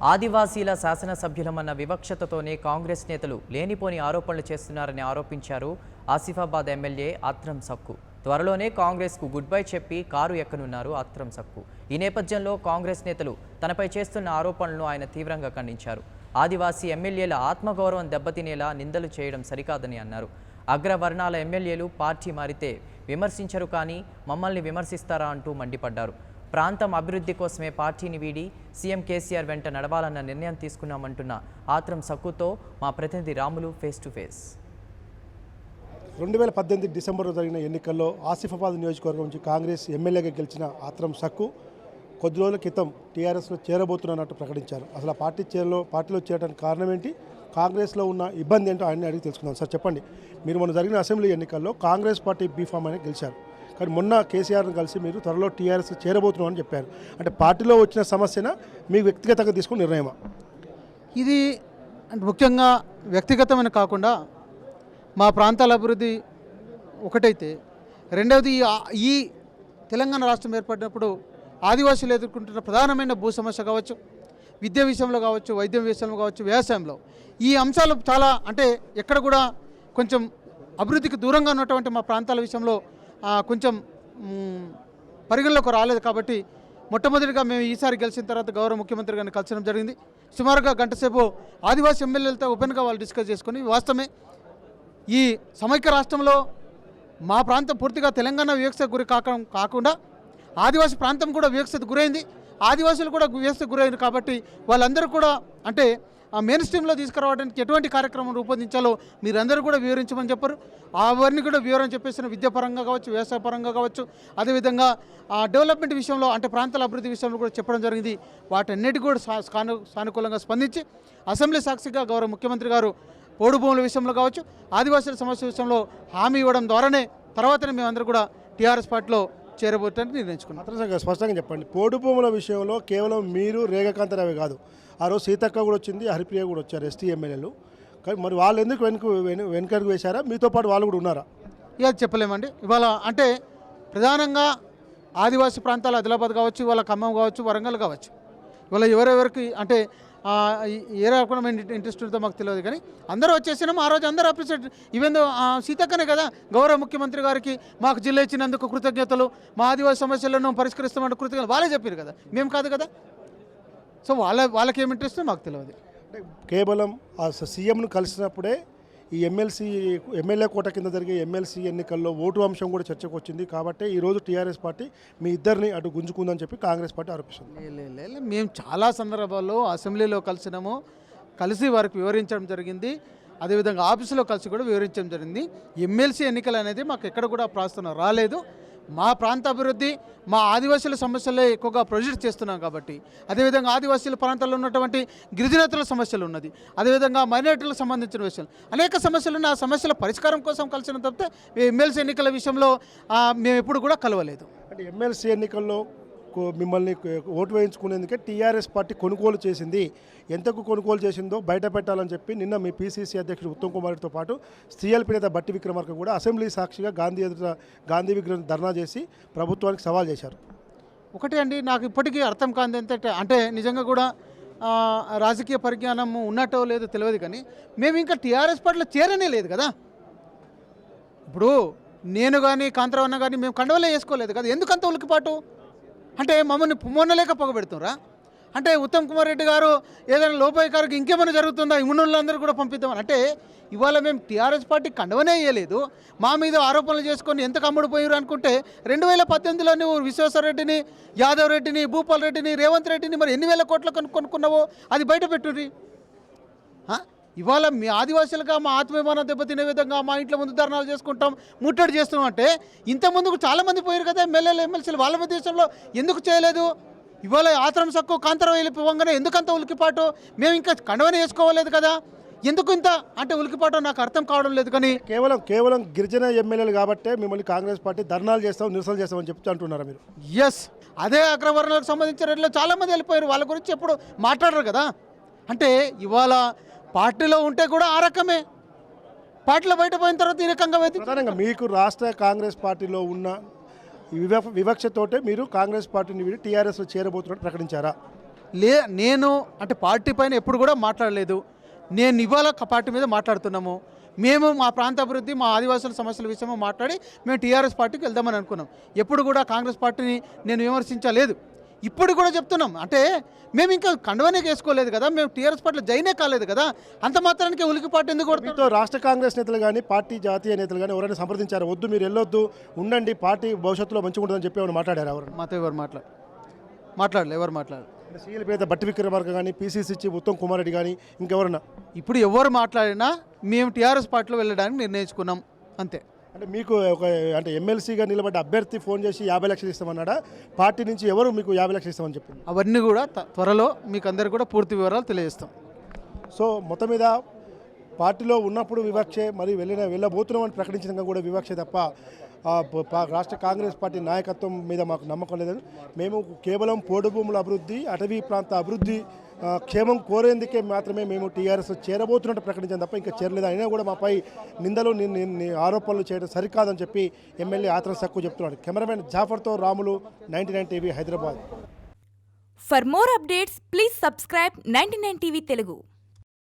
ఆదివాసీల శాసనసభ్యులమన్న వివక్షతతోనే కాంగ్రెస్ నేతలు లేనిపోని ఆరోపణలు చేస్తున్నారని ఆరోపించారు ఆసిఫాబాద్ ఎమ్మెల్యే ఆత్రం సక్కు. త్వరలోనే కాంగ్రెస్కు గుడ్ బై చెప్పి కారు ఎక్కనున్నారు ఆత్రం సక్కు. ఈ నేపథ్యంలో కాంగ్రెస్ నేతలు తనపై చేస్తున్న ఆరోపణలను ఆయన తీవ్రంగా ఖండించారు. ఆదివాసీ ఎమ్మెల్యేల ఆత్మగౌరవం దెబ్బతినేలా నిందలు చేయడం సరికాదని అన్నారు. అగ్రవర్ణాల ఎమ్మెల్యేలు పార్టీ మారితే విమర్శించరు, కానీ మమ్మల్ని విమర్శిస్తారా అంటూ మండిపడ్డారు. ప్రాంతం అభివృద్ధి కోసమే పార్టీని వీడి సీఎం కేసీఆర్ వెంట నడవాలన్న నిర్ణయం తీసుకున్నామంటున్న ఆత్రం సక్కుతో మా ప్రతినిధి రాములు ఫేస్ టు ఫేస్. 2018 డిసెంబర్లో జరిగిన ఎన్నికల్లో ఆసిఫాబాద్ నియోజకవర్గం నుంచి కాంగ్రెస్ ఎమ్మెల్యేగా గెలిచిన ఆత్రం సక్కు కొద్ది రోజుల క్రితం టీఆర్ఎస్లో చేరబోతున్నట్టు ప్రకటించారు. అసలు ఆ పార్టీలో చేరడానికి కారణం ఏంటి, కాంగ్రెస్లో ఉన్న ఇబ్బంది ఏంటో ఆయన్ని అడిగి తెలుసుకుందాం. సార్ చెప్పండి, మీరు మొన్న జరిగిన అసెంబ్లీ ఎన్నికల్లో కాంగ్రెస్ పార్టీ బీఫామ్ అనేది గెలిచారు, కానీ మొన్న కేసీఆర్ని కలిసి మీరు త్వరలో టీఆర్ఎస్ చేరబోతున్నాం అని చెప్పారు. అంటే పార్టీలో వచ్చిన సమస్యన మీకు వ్యక్తిగతంగా తీసుకున్న నిర్ణయమా? ఇది ముఖ్యంగా వ్యక్తిగతమైన కాకుండా మా ప్రాంతాల అభివృద్ధి ఒకటైతే, రెండవది ఈ తెలంగాణ రాష్ట్రం ఏర్పడినప్పుడు ఆదివాసులు ఎదుర్కొంటున్న ప్రధానమైన భూ సమస్య కావచ్చు, విద్య విషయంలో కావచ్చు, వైద్యం విషయంలో కావచ్చు, వ్యవసాయంలో ఈ అంశాలు చాలా ఎక్కడ కూడా కొంచెం అభివృద్ధికి దూరంగా ఉన్నటువంటి మా ప్రాంతాల విషయంలో కొంచెం పరిగణలోకి రాలేదు. కాబట్టి మొట్టమొదటిగా మేము ఈసారి గెలిచిన తర్వాత గౌరవ ముఖ్యమంత్రి గారిని కలిసడం జరిగింది. సుమారుగా గంట సేపు ఆదివాసీ ఎమ్మెల్యేలతో ఓపెన్గా వాళ్ళు డిస్కస్ చేసుకుని, వాస్తవమే ఈ సమైక్య రాష్ట్రంలో మా ప్రాంతం పూర్తిగా తెలంగాణ వివక్షకు గురి కాకుండా ఆదివాసీ ప్రాంతం కూడా వివక్షకు గురైంది, ఆదివాసులు కూడా వివక్షకు గురైంది. కాబట్టి వాళ్ళందరూ కూడా మెయిన్ స్ట్రీమ్లో తీసుకురావడానికి ఎటువంటి కార్యక్రమం రూపొందించాలో మీరందరూ కూడా వివరించమని చెప్పారు. అవన్నీ కూడా వివరం చెప్పేసిన విద్యాపరంగా కావచ్చు, వ్యవసాయ పరంగా కావచ్చు, అదేవిధంగా డెవలప్మెంట్ విషయంలో ప్రాంతాల అభివృద్ధి విషయంలో కూడా చెప్పడం జరిగింది. వాటన్నిటి కూడా సానుకూలంగా స్పందించి అసెంబ్లీ సాక్షిగా గౌరవ ముఖ్యమంత్రి గారు పోడు భూముల విషయంలో కావచ్చు, ఆదివాసుల సమస్య విషయంలో హామీ ఇవ్వడం ద్వారానే తర్వాతనే మేమందరూ కూడా టీఆర్ఎస్ పార్టీలో చేరబోతానికి నిర్ణయించుకున్నాం. స్పష్టంగా చెప్పండి, పోడు భూముల విషయంలో కేవలం మీరు రేఖాకాంతరావే కాదు, ఆ రోజు సీతక్క కూడా వచ్చింది, హరిప్రియ కూడా వచ్చారు, ఎస్టీ ఎమ్మెల్యేలు. కానీ మరి వాళ్ళు ఎందుకు వెనుకడుగు వేశారా? మీతో పాటు వాళ్ళు కూడా ఉన్నారా? ఇక చెప్పలేమండి. ఇవాళ ప్రధానంగా ఆదివాసీ ప్రాంతాలు ఆదిలాబాద్ కావచ్చు, ఇవాళ ఖమ్మం కావచ్చు, వరంగల్ కావచ్చు, ఇవాళ ఎవరెవరికి ఏ రకమైన ఇంట్రెస్ట్ ఉంటుందో మాకు తెలియదు, కానీ అందరూ వచ్చేసినాం. ఆ రోజు అందరూ అప్రిషియేట్, ఈవెన్ సీతక్కనే కదా గౌరవ ముఖ్యమంత్రి గారికి మాకు జిల్లా ఇచ్చినందుకు కృతజ్ఞతలు, మా ఆదివాసీ సమస్యలను పరిష్కరిస్తామంటే కృతజ్ఞతలు వాళ్ళే చెప్పారు కదా, మేము కాదు కదా. సో వాళ్ళకి ఏం ఇంట్రెస్ట్ మాకు తెలియదు. అంటే కేవలం ఆ సీఎంను కలిసినప్పుడే ఈ ఎమ్మెల్యే కోట కింద జరిగే ఎమ్మెల్సీ ఎన్నికల్లో ఓటు అంశం కూడా చర్చకు వచ్చింది. కాబట్టి ఈరోజు టీఆర్ఎస్ పార్టీ మీ ఇద్దరిని అటు గుంజుకుందని చెప్పి కాంగ్రెస్ పార్టీ ఆరోపిస్తుంది. మేము చాలా సందర్భాల్లో అసెంబ్లీలో కలిసి వారికి వివరించడం జరిగింది, అదేవిధంగా ఆఫీసులో కలిసి కూడా వివరించడం జరిగింది. ఎమ్మెల్సీ ఎన్నికలు అనేది మాకు ఎక్కడ కూడా ప్రాస్తుతం రాలేదు. మా ప్రాంత అభివృద్ధి, మా ఆదివాసీల సమస్యలే ఎక్కువగా ప్రొజెక్ట్ చేస్తున్నాం. కాబట్టి అదేవిధంగా ఆదివాసీల ప్రాంతాల్లో ఉన్నటువంటి గిరిజనేతల సమస్యలు ఉన్నది, అదేవిధంగా మైనారిటీలకు సంబంధించిన విషయాలు అనేక సమస్యలు ఉన్నాయి. ఆ సమస్యల పరిష్కారం కోసం కలిసిన తప్పితే ఎమ్మెల్సీ ఎన్నికల విషయంలో మేము ఎప్పుడు కూడా కలవలేదు. అంటే ఎమ్మెల్సీ ఎన్నికల్లో మిమ్మల్ని ఓటు వేయించుకునేందుకే టీఆర్ఎస్ పార్టీ కొనుగోలు చేసింది. ఎంతకు కొనుగోలు చేసిందో బయట పెట్టాలని చెప్పి నిన్న మీ పీసీసీ అధ్యక్షుడు ఉత్తమ్ కుమార్ రెడ్డితో పాటు సీఎల్పీ నేత బట్టి విక్రమార్క కూడా అసెంబ్లీ సాక్షిగా గాంధీ విగ్రహం ధర్నా చేసి ప్రభుత్వానికి సవాల్ చేశారు. నాకు ఇప్పటికీ అర్థం కాదు నిజంగా కూడా రాజకీయ పరిజ్ఞానం ఉన్నట్టో లేదో తెలియదు, కానీ మేము ఇంకా టీఆర్ఎస్ పార్టీలో చేరనే లేదు కదా. ఇప్పుడు నేను కానీ కాంతరావన్న కానీ మేము కండవలే వేసుకోలేదు కదా, ఎందుకంత ఉలికిపాటు? మమ్మల్ని మొన్నలేక పొగబెడుతున్నారా? ఉత్తమ్ కుమార్ రెడ్డి గారు ఏదైనా లోపాయికారికి ఇంకేమైనా జరుగుతుందా, ఇమ్మునులందరూ కూడా పంపిద్దామని ఇవాళ మేము టీఆర్ఎస్ పార్టీ కండవనే వేయలేదు. మా మీద ఆరోపణలు చేసుకొని ఎంత కమ్ముడు పోయారు అనుకుంటే 2018లో నువ్వు విశ్వేశ్వరరెడ్డిని, యాదవ్ రెడ్డిని, భూపాల్ రెడ్డిని, రేవంత్ రెడ్డిని మరి ఎన్ని వేల కోట్ల కొనుక్కున్నావో అది బయట పెట్టుర్రి. ఇవాళ మీ ఆదివాసులుగా మా ఆత్మాభిమానం దెబ్బతినే విధంగా మా ఇంట్లో ముందు ధర్నాలు చేసుకుంటాం, ముట్టడి చేస్తున్నాం ఇంత ముందుకు చాలామంది పోయారు కదా ఎమ్మెల్యేలు, ఎమ్మెల్సీలు, వాళ్ళ దేశంలో ఎందుకు చేయలేదు? ఇవాళ ఆత్రం సక్కు కాంతరావు వెళ్ళిపోగానే ఎందుకంత ఉలికిపాటు? మేము ఇంకా కండవని వేసుకోవలేదు కదా, ఎందుకు ఇంత ఉలికిపాటు నాకు అర్థం కావడం లేదు. కానీ కేవలం గిరిజన ఎమ్మెల్యేలు కాబట్టే మిమ్మల్ని కాంగ్రెస్ పార్టీ ధర్నాలు చేస్తాం, నిరసనలు చేస్తామని చెప్తూ అంటున్నారా మీరు? ఎస్, అదే అగ్రవర్ణాలకు సంబంధించిన రెడ్లు చాలామంది వెళ్ళిపోయారు, వాళ్ళ గురించి ఎప్పుడు మాట్లాడరు కదా. ఇవాళ పార్టీలో ఉంటే కూడా ఆ రకమే, పార్టీలో బయట పోయిన తర్వాత ఈ రకంగా ప్రధానంగా మీకు రాష్ట్ర కాంగ్రెస్ పార్టీలో ఉన్న వివక్షతోటే మీరు కాంగ్రెస్ పార్టీని వీడి టీఆర్ఎస్లో చేరబోతున్నట్టు ప్రకటించారా? నేను అంటే పార్టీ పైన ఎప్పుడు కూడా మాట్లాడలేదు. నేను ఇవాళ పార్టీ మీద మాట్లాడుతున్నాము. మేము మా ప్రాంత అభివృద్ధి, మా ఆదివాసుల సమస్యల విషయమో మాట్లాడి మేము టీఆర్ఎస్ పార్టీకి వెళ్దామని అనుకున్నాం. ఎప్పుడు కూడా కాంగ్రెస్ పార్టీని నేను విమర్శించలేదు. ఇప్పుడు కూడా చెప్తున్నాం, అంటే మేము ఇంకా కండవనే వేసుకోలేదు కదా, మేము టీఆర్ఎస్ పార్టీలో జైనే కాలేదు కదా, అంత మాత్రానికి ఉలికి పార్టీ ఎందుకు కొడతారు? మీతో రాష్ట్ర కాంగ్రెస్ నేతలు కానీ పార్టీ జాతీయ నేతలు కానీ ఎవరైనా సంప్రదించారు, వద్దు మీరు వెళ్ళొద్దు, ఉండండి, పార్టీ భవిష్యత్తులో మంచిగా ఉంటుందని చెప్పి ఎవరు మాట్లాడారు? ఎవరు మాతో ఎవరు మాట్లాడలేదు. ఎవరు మాట్లాడలేదు. సీఎల్ పేద బట్టి విక్రమార్క కానీ, పీసీసీ చీఫ్ ఉత్తమ్ కుమార్ రెడ్డి కానీ, ఇంకెవరన్నా? ఇప్పుడు ఎవరు మాట్లాడినా మేము టీఆర్ఎస్ పార్టీలో వెళ్ళడానికి నిర్ణయించుకున్నాం అంతే. అంటే మీకు అంటే ఎమ్మెల్సీగా నిలబడ్డ అభ్యర్థి ఫోన్ చేసి 50 లక్షలు ఇస్తామన్నాడా? పార్టీ నుంచి ఎవరు మీకు 50 లక్షలు ఇస్తామని చెప్పింది? అవన్నీ కూడా త్వరలో మీకు అందరికీ కూడా పూర్తి వివరాలు తెలియజేస్తాం. సో మొత్తం మీద పార్టీలో ఉన్నప్పుడు వివక్షే, మరి వెళ్ళబోతున్నామని ప్రకటించడంగా కూడా వివక్షే తప్ప రాష్ట్ర కాంగ్రెస్ పార్టీ నాయకత్వం మీద మాకు నమ్మకం లేదని, మేము కేవలం పోడు భూముల అభివృద్ధి, అటవీ ప్రాంత అభివృద్ధి, క్షేమం కోరేందుకే మాత్రమే మేము టీఆర్ఎస్ చేరబోతున్నట్టు ప్రకటించాం తప్ప ఇంకా చేరలేదు. అయినా కూడా మాపై నిందలు ఆరోపణలు చేయడం సరికాదని చెప్పి ఎమ్మెల్యే ఆత్రం సక్కు చెప్తున్నాడు. కెమెరామెన్ జాఫర్తో Ramulu, 99 TV, Hyderabad. For more updates, please subscribe 99 TV Telugu.